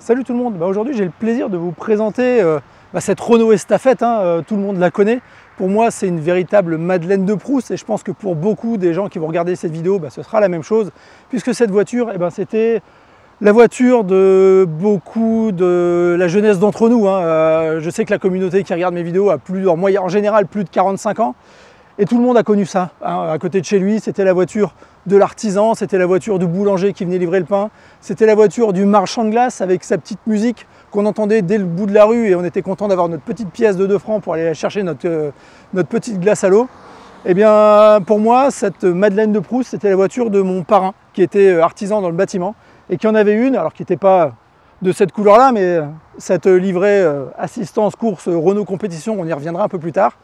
Salut tout le monde, aujourd'hui j'ai le plaisir de vous présenter cette Renault Estafette, tout le monde la connaît. Pour moi c'est une véritable Madeleine de Proust et je pense que pour beaucoup des gens qui vont regarder cette vidéo, ce sera la même chose. Puisque cette voiture, c'était la voiture de beaucoup de la jeunesse d'entre nous. Je sais que la communauté qui regarde mes vidéos a en général plus de 45 ans. Et tout le monde a connu ça. À côté de chez lui, c'était la voiture de l'artisan, c'était la voiture du boulanger qui venait livrer le pain, c'était la voiture du marchand de glace avec sa petite musique qu'on entendait dès le bout de la rue et on était content d'avoir notre petite pièce de 2 francs pour aller chercher notre petite glace à l'eau. Eh bien, pour moi, cette Madeleine de Proust, c'était la voiture de mon parrain qui était artisan dans le bâtiment et qui en avait une, alors qui n'était pas de cette couleur-là, mais cette livrée assistance course Renault Compétition, on y reviendra un peu plus tard.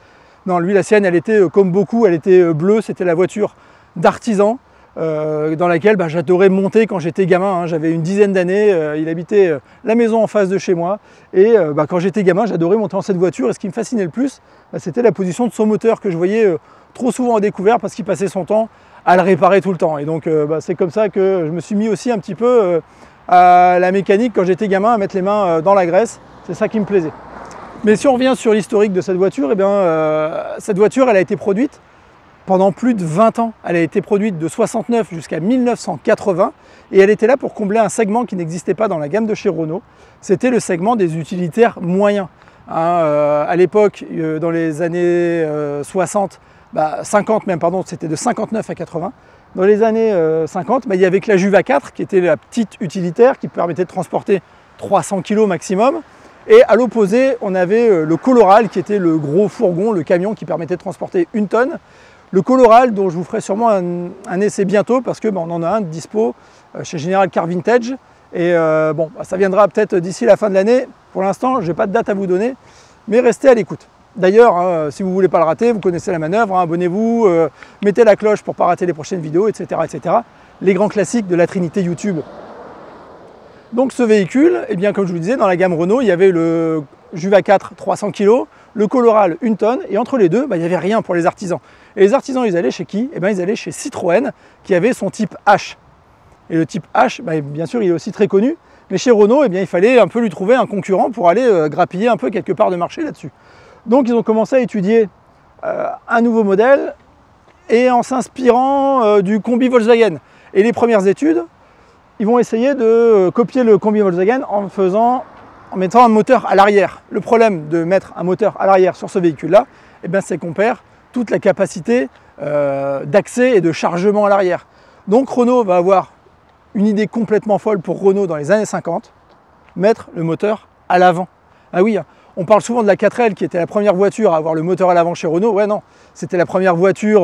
Non, lui, la sienne, elle était comme beaucoup, elle était bleue, c'était la voiture d'artisan dans laquelle j'adorais monter quand j'étais gamin. J'avais une dizaine d'années, il habitait la maison en face de chez moi. Et quand j'étais gamin, j'adorais monter dans cette voiture. Et ce qui me fascinait le plus, c'était la position de son moteur que je voyais trop souvent à découvert parce qu'il passait son temps à le réparer tout le temps. Et donc, c'est comme ça que je me suis mis aussi un petit peu à la mécanique quand j'étais gamin, à mettre les mains dans la graisse. C'est ça qui me plaisait. Mais si on revient sur l'historique de cette voiture, cette voiture elle a été produite pendant plus de 20 ans. Elle a été produite de 69 jusqu'à 1980 et elle était là pour combler un segment qui n'existait pas dans la gamme de chez Renault. C'était le segment des utilitaires moyens. À l'époque, dans les années 50 même, pardon, c'était de 59 à 80. Dans les années 50, il y avait que la Juva 4 qui était la petite utilitaire qui permettait de transporter 300 kg maximum. Et à l'opposé, on avait le Coloral qui était le gros fourgon, le camion qui permettait de transporter 1 tonne. Le Coloral dont je vous ferai sûrement un essai bientôt parce que on en a un de dispo chez General Car Vintage. Et ça viendra peut-être d'ici la fin de l'année. Pour l'instant, je n'ai pas de date à vous donner, mais restez à l'écoute. D'ailleurs, si vous ne voulez pas le rater, vous connaissez la manœuvre, abonnez-vous, mettez la cloche pour ne pas rater les prochaines vidéos, etc., etc. Les grands classiques de la Trinité YouTube. Donc ce véhicule, comme je vous disais, dans la gamme Renault, il y avait le Juva 4 300 kg, le Coloral 1 tonne, et entre les deux, il n'y avait rien pour les artisans. Et les artisans, ils allaient chez qui? Ils allaient chez Citroën, qui avait son type H. Et le type H, bien sûr, il est aussi très connu, mais chez Renault, il fallait un peu lui trouver un concurrent pour aller grappiller un peu quelque part de marché là-dessus. Donc ils ont commencé à étudier un nouveau modèle, et en s'inspirant du combi Volkswagen. Et les premières études, ils vont essayer de copier le combi Volkswagen en mettant un moteur à l'arrière. Le problème de mettre un moteur à l'arrière sur ce véhicule-là, c'est qu'on perd toute la capacité d'accès et de chargement à l'arrière. Donc Renault va avoir une idée complètement folle pour Renault dans les années 50, mettre le moteur à l'avant. Ah oui, on parle souvent de la 4L qui était la première voiture à avoir le moteur à l'avant chez Renault. Ouais non, c'était la première voiture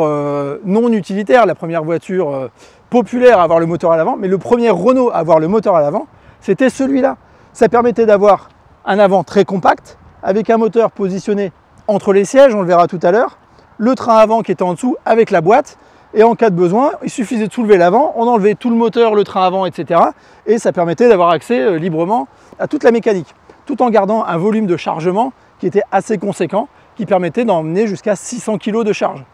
non utilitaire, la première voiture populaire à avoir le moteur à l'avant, mais le premier Renault à avoir le moteur à l'avant, c'était celui-là. Ça permettait d'avoir un avant très compact, avec un moteur positionné entre les sièges, on le verra tout à l'heure, le train avant qui était en dessous avec la boîte, et en cas de besoin, il suffisait de soulever l'avant, on enlevait tout le moteur, le train avant, etc. Et ça permettait d'avoir accès librement à toute la mécanique, tout en gardant un volume de chargement qui était assez conséquent, qui permettait d'emmener jusqu'à 600 kg de charge.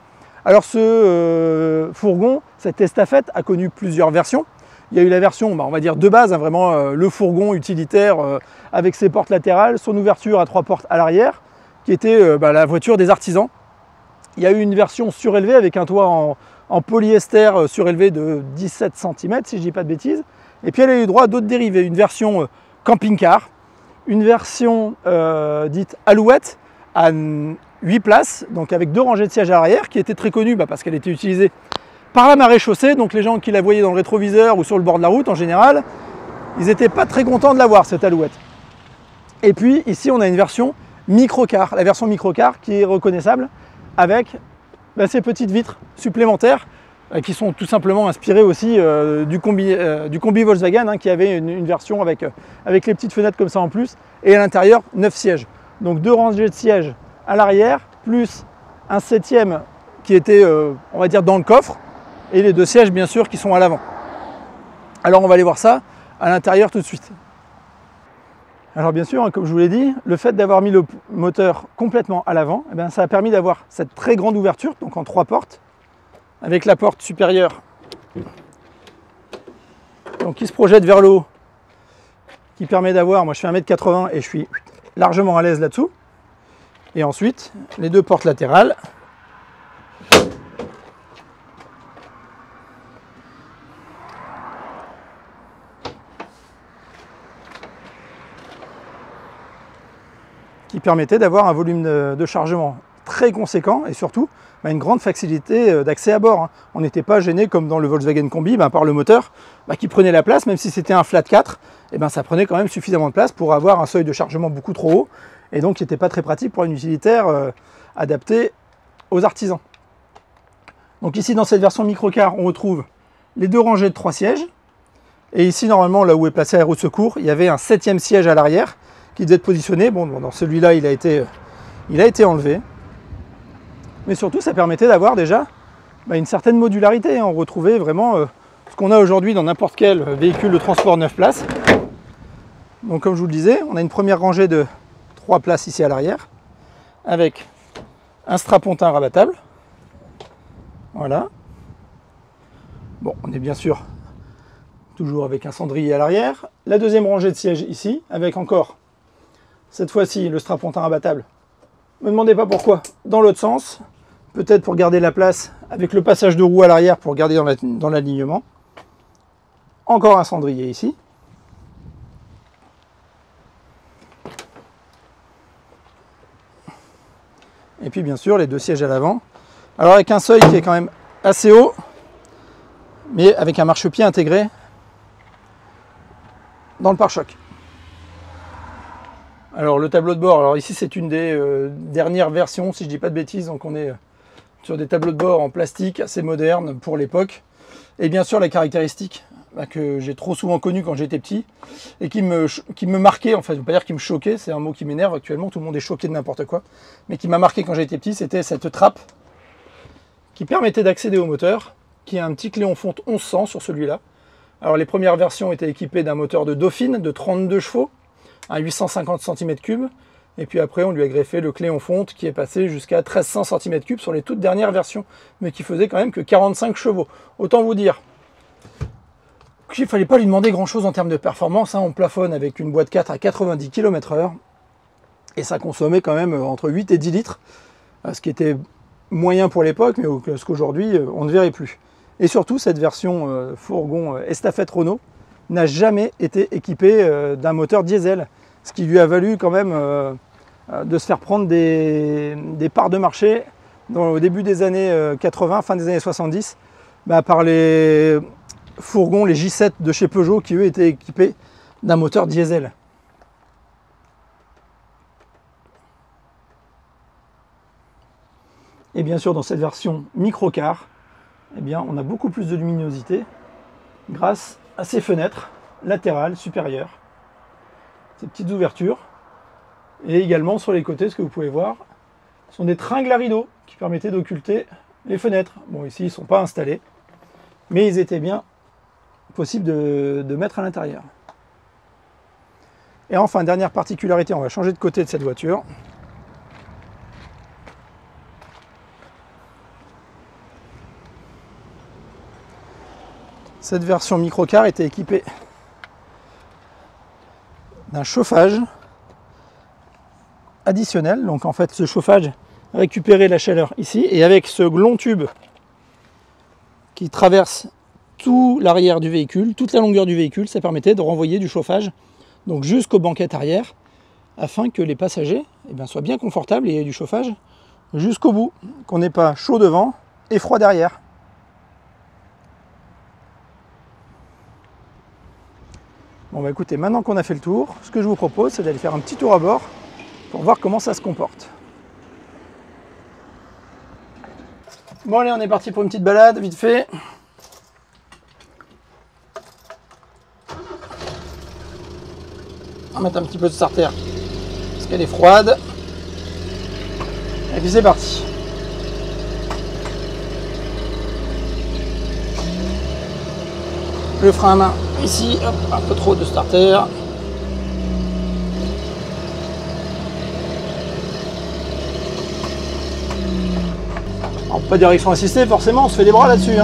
Alors ce fourgon, cette Estafette, a connu plusieurs versions. Il y a eu la version, on va dire de base, vraiment le fourgon utilitaire avec ses portes latérales, son ouverture à 3 portes à l'arrière, qui était la voiture des artisans. Il y a eu une version surélevée avec un toit en polyester surélevé de 17 cm, si je ne dis pas de bêtises. Et puis elle a eu droit à d'autres dérivés, une version camping-car, une version dite Alouette à 8 places, donc avec 2 rangées de sièges à l'arrière, qui était très connue parce qu'elle était utilisée par la maréchaussée, donc les gens qui la voyaient dans le rétroviseur ou sur le bord de la route en général, ils n'étaient pas très contents de l'avoir cette Alouette. Et puis ici on a une version microcar, la version microcar qui est reconnaissable avec ces petites vitres supplémentaires qui sont tout simplement inspirées aussi du combi Volkswagen qui avait une version avec les petites fenêtres comme ça en plus, et à l'intérieur 9 sièges. Donc 2 rangées de sièges à l'arrière, plus un 7e qui était, on va dire, dans le coffre, et les 2 sièges, bien sûr, qui sont à l'avant. Alors, on va aller voir ça à l'intérieur tout de suite. Alors, bien sûr, comme je vous l'ai dit, le fait d'avoir mis le moteur complètement à l'avant, ça a permis d'avoir cette très grande ouverture, donc en 3 portes, avec la porte supérieure donc, qui se projette vers le haut, qui permet d'avoir, moi je fais 1m80 et je suis largement à l'aise là-dessous. Et ensuite, les deux portes latérales. Qui permettait d'avoir un volume de chargement très conséquent et surtout une grande facilité d'accès à bord. On n'était pas gêné comme dans le Volkswagen Combi par le moteur qui prenait la place, même si c'était un flat 4, ça prenait quand même suffisamment de place pour avoir un seuil de chargement beaucoup trop haut et donc qui n'était pas très pratique pour une utilitaire adaptée aux artisans. Donc ici dans cette version microcar on retrouve les deux rangées de 3 sièges et ici normalement là où est placé l'aéro de secours il y avait un 7e siège à l'arrière qui devait être positionné. Bon, dans celui-là il a été enlevé. Mais surtout, ça permettait d'avoir déjà une certaine modularité. On retrouvait vraiment ce qu'on a aujourd'hui dans n'importe quel véhicule de transport 9 places. Donc comme je vous le disais, on a une première rangée de 3 places ici à l'arrière, avec un strapontin rabattable. Voilà. Bon, on est bien sûr toujours avec un cendrier à l'arrière. La deuxième rangée de sièges ici, avec encore, cette fois-ci, le strapontin rabattable. Ne me demandez pas pourquoi, dans l'autre sens. Peut-être pour garder la place avec le passage de roue à l'arrière pour garder dans l'alignement. Encore un cendrier ici. Et puis bien sûr les deux sièges à l'avant. Alors avec un seuil qui est quand même assez haut, mais avec un marchepied intégré dans le pare-choc. Alors le tableau de bord, alors ici c'est une des dernières versions si je ne dis pas de bêtises, donc on est sur des tableaux de bord en plastique assez modernes pour l'époque. Et bien sûr la caractéristique que j'ai trop souvent connue quand j'étais petit et qui me marquait, en fait, je ne veux pas dire qui me choquait, c'est un mot qui m'énerve actuellement, tout le monde est choqué de n'importe quoi, mais qui m'a marqué quand j'étais petit, c'était cette trappe qui permettait d'accéder au moteur, qui a un petit cléon fonte 1100 sur celui-là. Alors les premières versions étaient équipées d'un moteur de Dauphine de 32 chevaux, à 850 cm3, et puis après on lui a greffé le cléon fonte qui est passé jusqu'à 1300 cm3 sur les toutes dernières versions, mais qui faisait quand même que 45 chevaux. Autant vous dire qu'il ne fallait pas lui demander grand chose en termes de performance, on plafonne avec une boîte 4 à 90 km/h, et ça consommait quand même entre 8 et 10 litres, ce qui était moyen pour l'époque, mais ce qu'aujourd'hui on ne verrait plus. Et surtout cette version fourgon estafette Renault n'a jamais été équipée d'un moteur diesel, ce qui lui a valu quand même de se faire prendre des parts de marché au début des années 80, fin des années 70, par les fourgons, les J7 de chez Peugeot qui eux étaient équipés d'un moteur diesel. Et bien sûr dans cette version microcar, on a beaucoup plus de luminosité grâce à ces fenêtres latérales supérieures, ces petites ouvertures, et également sur les côtés, ce que vous pouvez voir, sont des tringles à rideaux qui permettaient d'occulter les fenêtres. Bon, ici ils ne sont pas installés, mais ils étaient bien possibles de mettre à l'intérieur. Et enfin, dernière particularité, on va changer de côté de cette voiture. Cette version microcar était équipée d'un chauffage additionnel. Donc en fait ce chauffage récupérait la chaleur ici, et avec ce long tube qui traverse tout l'arrière du véhicule, toute la longueur du véhicule, ça permettait de renvoyer du chauffage donc jusqu'aux banquettes arrière, afin que les passagers soient bien confortables et aient du chauffage jusqu'au bout, qu'on n'ait pas chaud devant et froid derrière. Bon écoutez, maintenant qu'on a fait le tour, ce que je vous propose, c'est d'aller faire un petit tour à bord pour voir comment ça se comporte. Bon allez, on est parti pour une petite balade, vite fait. On va mettre un petit peu de starter, parce qu'elle est froide. Et puis c'est parti. Le frein à main ici, hop, un peu trop de starter. Alors, pas direction assistée, forcément, on se fait des bras là-dessus.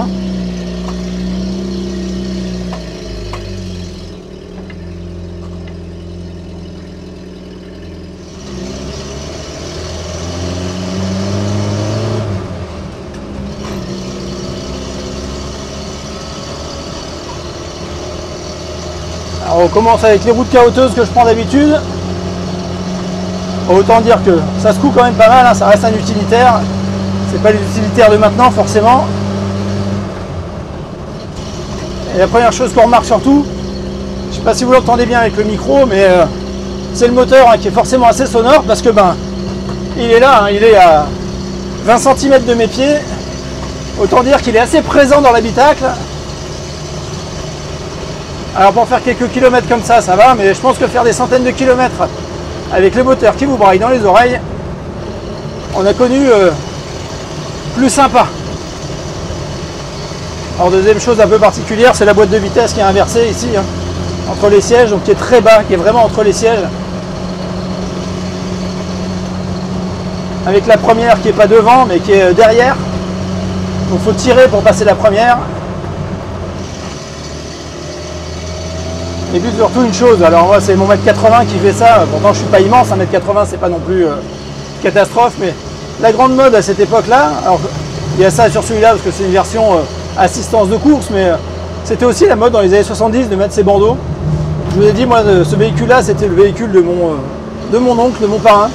On recommence avec les routes caoteuses que je prends d'habitude. Autant dire que ça secoue quand même pas mal, hein, ça reste un utilitaire. C'est pas les utilitaires de maintenant forcément. Et la première chose qu'on remarque surtout, je sais pas si vous l'entendez bien avec le micro, mais c'est le moteur hein, qui est forcément assez sonore parce que ben il est là, hein, il est à 20 cm de mes pieds. Autant dire qu'il est assez présent dans l'habitacle. Alors pour faire quelques kilomètres comme ça va, mais je pense que faire des centaines de kilomètres avec le moteur qui vous braille dans les oreilles, on a connu plus sympa. Alors deuxième chose un peu particulière, c'est la boîte de vitesse qui est inversée ici, hein, entre les sièges, donc qui est très bas, qui est vraiment entre les sièges. Avec la première qui n'est pas devant, mais qui est derrière. Donc il faut tirer pour passer la première. Et puis surtout une chose, alors moi c'est mon 1m80 qui fait ça, pourtant je suis pas immense, 1m80 c'est pas non plus catastrophe, mais la grande mode à cette époque-là, alors il y a ça sur celui-là parce que c'est une version assistance de course, mais c'était aussi la mode dans les années 70 de mettre ces bandeaux. Je vous ai dit, moi ce véhicule-là c'était le véhicule de mon oncle, de mon parrain,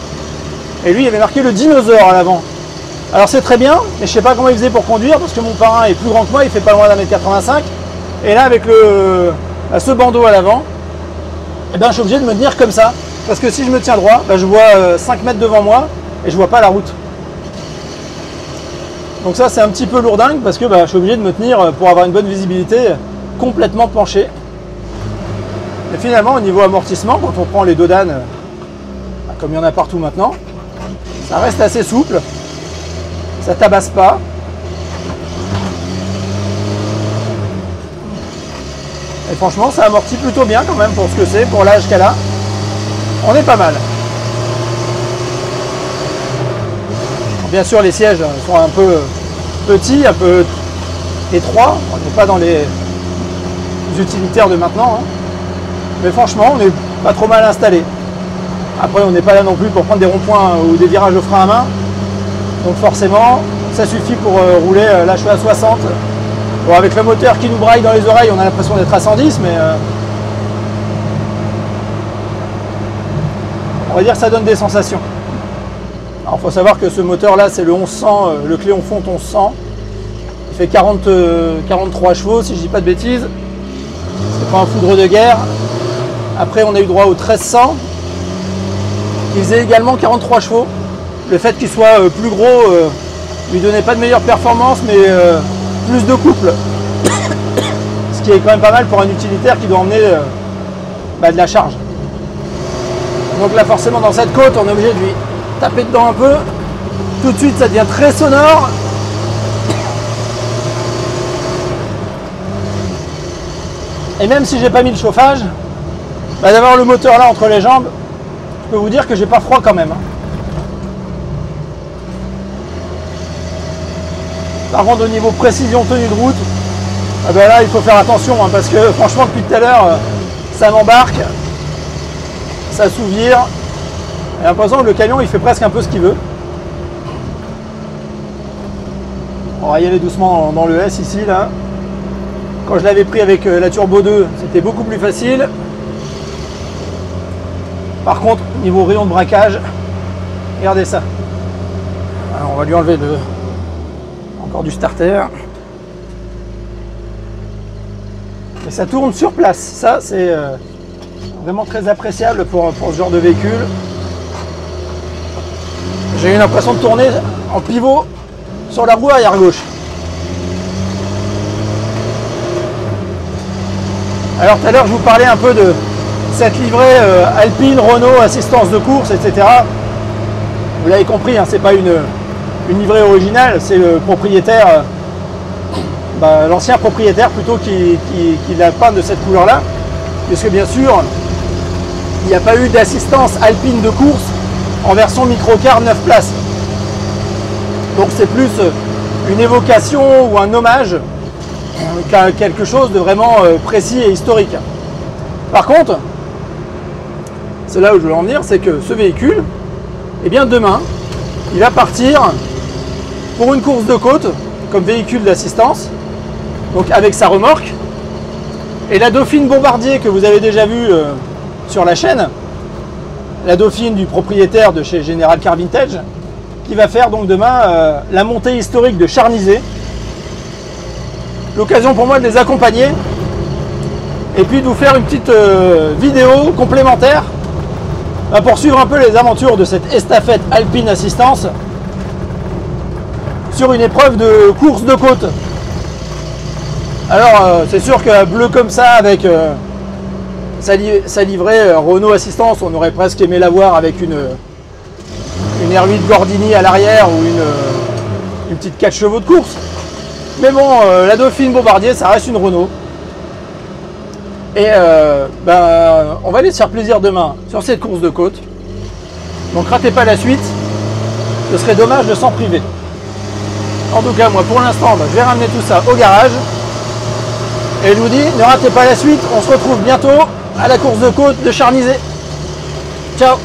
et lui il avait marqué le dinosaure à l'avant. Alors c'est très bien, mais je sais pas comment il faisait pour conduire, parce que mon parrain est plus grand que moi, il fait pas loin d'1m85, et là avec ce bandeau à l'avant, eh ben, je suis obligé de me tenir comme ça. Parce que si je me tiens droit, ben, je vois 5 mètres devant moi et je vois pas la route. Donc ça c'est un petit peu lourdingue parce que ben, je suis obligé de me tenir pour avoir une bonne visibilité complètement penché. Et finalement au niveau amortissement, quand on prend les dodanes, comme il y en a partout maintenant, ça reste assez souple, ça tabasse pas. Et franchement, ça amortit plutôt bien quand même pour ce que c'est, pour l'âge qu'elle a. On est pas mal. Bien sûr, les sièges sont un peu petits, un peu étroits. On n'est pas dans les utilitaires de maintenant. Hein. Mais franchement, on n'est pas trop mal installé. Après, on n'est pas là non plus pour prendre des ronds-points ou des virages au frein à main. Donc forcément, ça suffit pour rouler. Là, je suis à 60. Bon, avec le moteur qui nous braille dans les oreilles, on a l'impression d'être à 110, mais on va dire que ça donne des sensations. Alors, il faut savoir que ce moteur-là, c'est le 1100, le Cléon Fonte 1100. Il fait 43 chevaux, si je ne dis pas de bêtises. C'est pas un foudre de guerre. Après, on a eu droit au 1300, qui faisait également 43 chevaux. Le fait qu'il soit plus gros lui donnait pas de meilleure performance, mais plus de couple, ce qui est quand même pas mal pour un utilitaire qui doit emmener de la charge. Donc là forcément dans cette côte on est obligé de lui taper dedans un peu, tout de suite ça devient très sonore. Et même si j'ai pas mis le chauffage, d'avoir le moteur là entre les jambes, je peux vous dire que j'ai pas froid quand même. Par contre au niveau précision tenue de route, là il faut faire attention hein, parce que franchement depuis tout à l'heure ça m'embarque, ça s'ouvre. J'ai l'impression que le camion il fait presque un peu ce qu'il veut. On va y aller doucement dans le S ici là. Quand je l'avais pris avec la Turbo 2 c'était beaucoup plus facile. Par contre niveau rayon de braquage, regardez ça. Alors, on va lui enlever encore du starter. Et ça tourne sur place. Ça, c'est vraiment très appréciable pour ce genre de véhicule. J'ai eu l'impression de tourner en pivot sur la roue arrière gauche. Alors tout à l'heure, je vous parlais un peu de cette livrée Alpine, Renault, assistance de course, etc. Vous l'avez compris, hein, c'est pas une livrée originale, c'est le propriétaire, l'ancien propriétaire plutôt qui l'a peint de cette couleur là, puisque bien sûr il n'y a pas eu d'assistance alpine de course en version microcar 9 places. Donc c'est plus une évocation ou un hommage qu'à quelque chose de vraiment précis et historique. Par contre, c'est là où je veux en venir, c'est que ce véhicule, eh bien demain, il va partir pour une course de côte comme véhicule d'assistance, donc avec sa remorque. Et la Dauphine Bombardier que vous avez déjà vue sur la chaîne, la Dauphine du propriétaire de chez General Car Vintage, qui va faire donc demain la montée historique de Charnisay. L'occasion pour moi de les accompagner et puis de vous faire une petite vidéo complémentaire pour suivre un peu les aventures de cette estafette Alpine Assistance sur une épreuve de course de côte. Alors c'est sûr que bleu comme ça avec sa livrée Renault Assistance, on aurait presque aimé la voir avec une R8 Gordini à l'arrière ou une petite 4 chevaux de course. Mais bon, la Dauphine Bombardier, ça reste une Renault. Et on va aller se faire plaisir demain sur cette course de côte. Donc ratez pas la suite, ce serait dommage de s'en priver. En tout cas, moi pour l'instant, je vais ramener tout ça au garage. Et je vous dis, ne ratez pas la suite, on se retrouve bientôt à la course de côte de Charnisay. Ciao!